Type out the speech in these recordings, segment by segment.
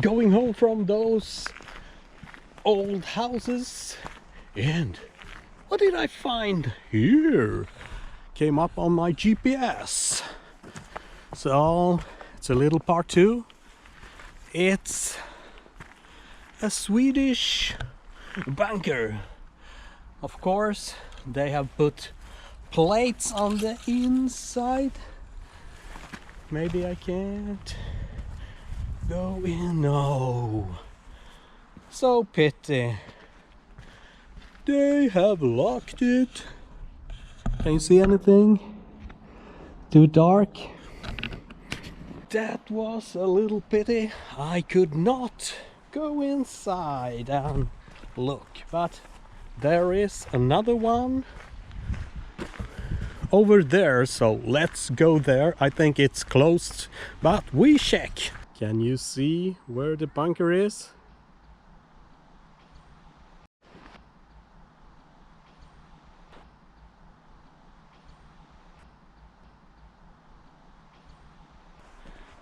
going home from those old houses, and what did I find here? Came up on my GPS. So it's a little part 2. It's a Swedish bunker. Of course, they have put plates on the inside. Maybe I can't go in. No. So pity. They have locked it. Can you see anything? Too dark? That was a little pity. I could not go inside and look, but there is another one over there, so let's go there. I think it's closed, but we check. Can you see where the bunker is?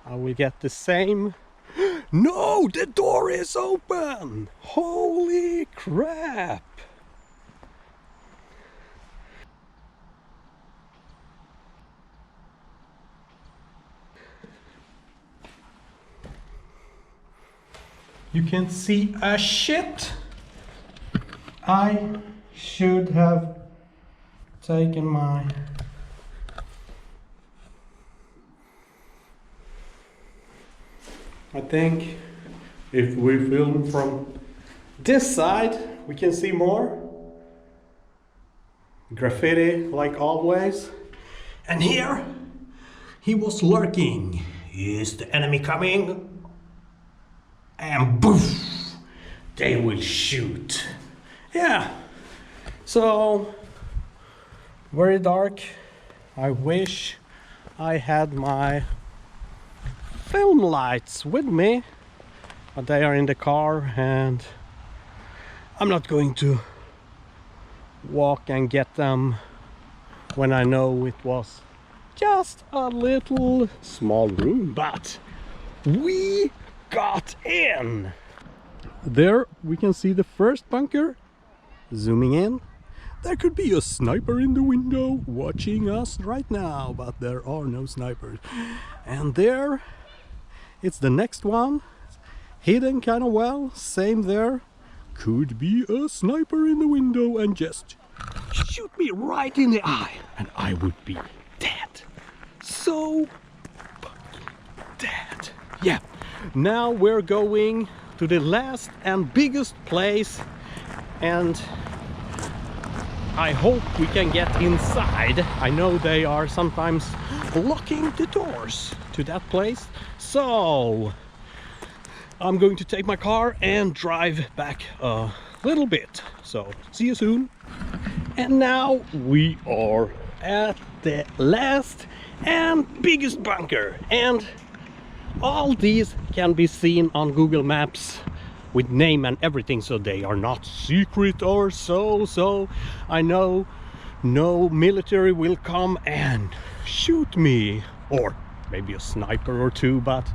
I will get the same. No, the door is open! Holy crap! You can see a shit. I should have taken my I think if we film from this side, we can see more graffiti like always. And here he was lurking. Is the enemy coming? And boof, they will shoot. Yeah, so very dark. I wish I had my film lights with me, but they are in the car and I'm not going to walk and get them when I know it was just a little small room, but we got in. There we can see the first bunker. Zooming in, there could be a sniper in the window watching us right now, but there are no snipers. And there it's the next one, hidden kind of well, same there. Could be a sniper in the window and just shoot me right in the eye and I would be dead. So dead. Yeah, now we're going to the last and biggest place, and I hope we can get inside. I know they are sometimes locking the doors to that place, so I'm going to take my car and drive back a little bit. So see you soon. And now we are at the last and biggest bunker, and all these can be seen on Google Maps with name and everything, so they are not secret or so I know no military will come and shoot me, or maybe a sniper or two, but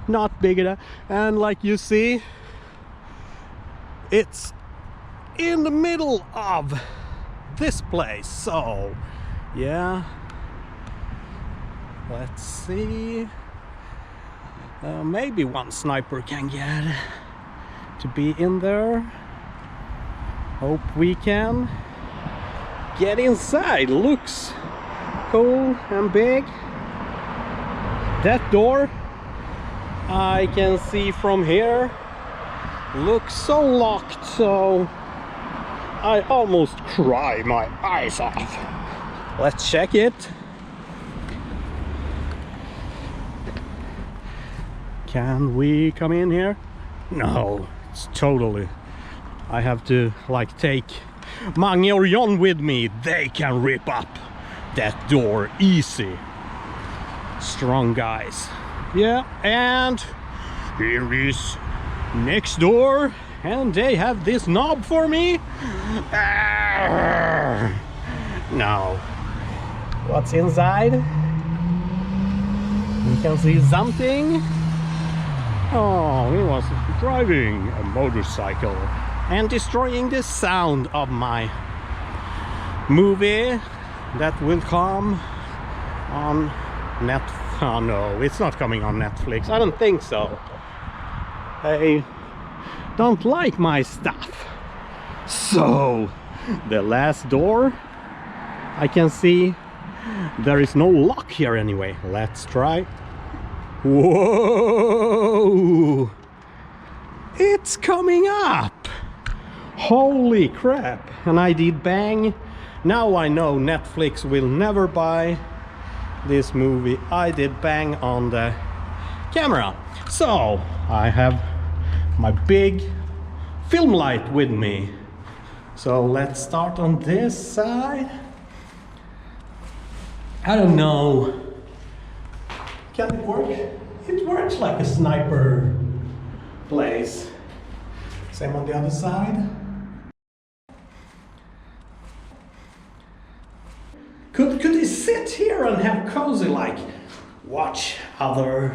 not big enough. And like you see, it's in the middle of this place, so yeah, let's see. Maybe one sniper can get to be in there. Hope we can get inside. Looks cool and big. That door I can see from here looks so locked, so I almost cry my eyes off. Let's check it. Can we come in here? No, it's totally. I have to like take Mange or John with me. They can rip up that door easy. Strong guys. Yeah, and here is next door, and they have this knob for me. Now, what's inside? You can see something. Oh, he was driving a motorcycle and destroying the sound of my movie that will come on oh no, it's not coming on Netflix. I don't think so. I don't like my stuff. So the last door, I can see there is no lock here anyway. Let's try. Whoa! It's coming up! Holy crap! And I did bang. Now I know Netflix will never buy this movie. I did bang on the camera. So I have my big film light with me. So let's start on this side. I don't know. Can it work? It works like a sniper place. Same on the other side. Could he sit here and have cozy, like watch others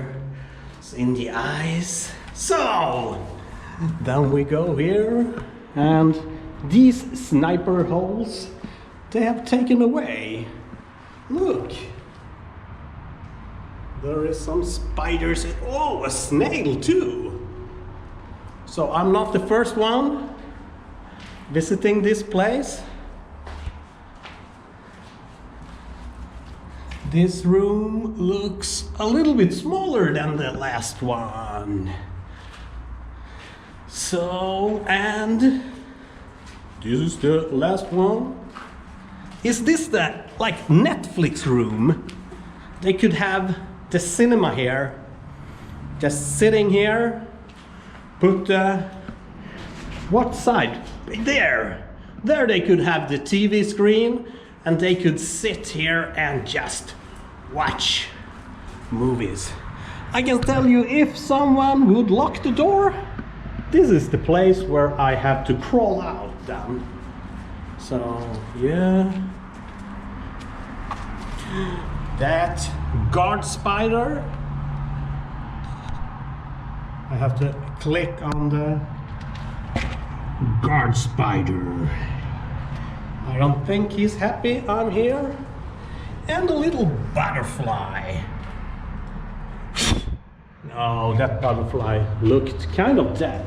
in the eyes? So then we go here, and these sniper holes they have taken away. Look. There is some spiders. Oh, a snail too. So I'm not the first one visiting this place. This room looks a little bit smaller than the last one. So, and this is the last one. Is this the like Netflix room? They could have the cinema here, just sitting here, put what side? There they could have the TV screen, and they could sit here and just watch movies. I can tell you, if someone would lock the door, this is the place where I have to crawl out then. So yeah, that guard spider, I have to click on the guard spider. I don't think he's happy I'm here. And a little butterfly. No, that butterfly looked kind of dead.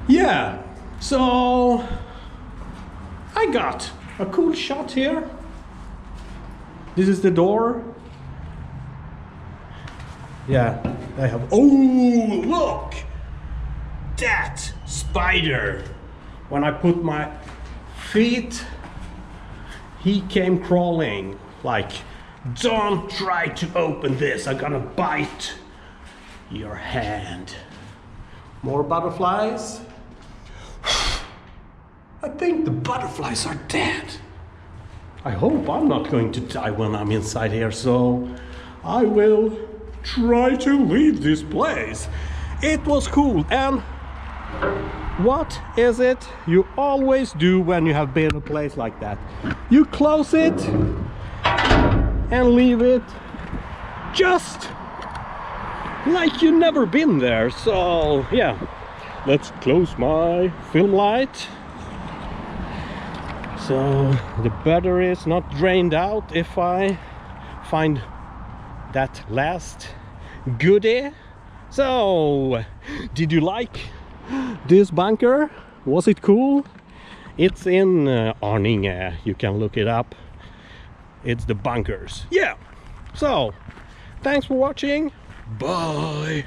Yeah, so I got a cool shot here. This is the door. Yeah, I have. Oh, look! That spider. When I put my feet, he came crawling. Like, don't try to open this. I'm gonna bite your hand. More butterflies. I think the butterflies are dead. I hope I'm not going to die when I'm inside here, so I will try to leave this place. It was cool, and what is it you always do when you have been in a place like that? You close it and leave it just like you've never been there. So yeah, let's close my film light. So the battery is not drained out if I find that last goodie. So, did you like this bunker? Was it cool? It's in Arninge. You can look it up. It's the bunkers. Yeah. So, thanks for watching. Bye.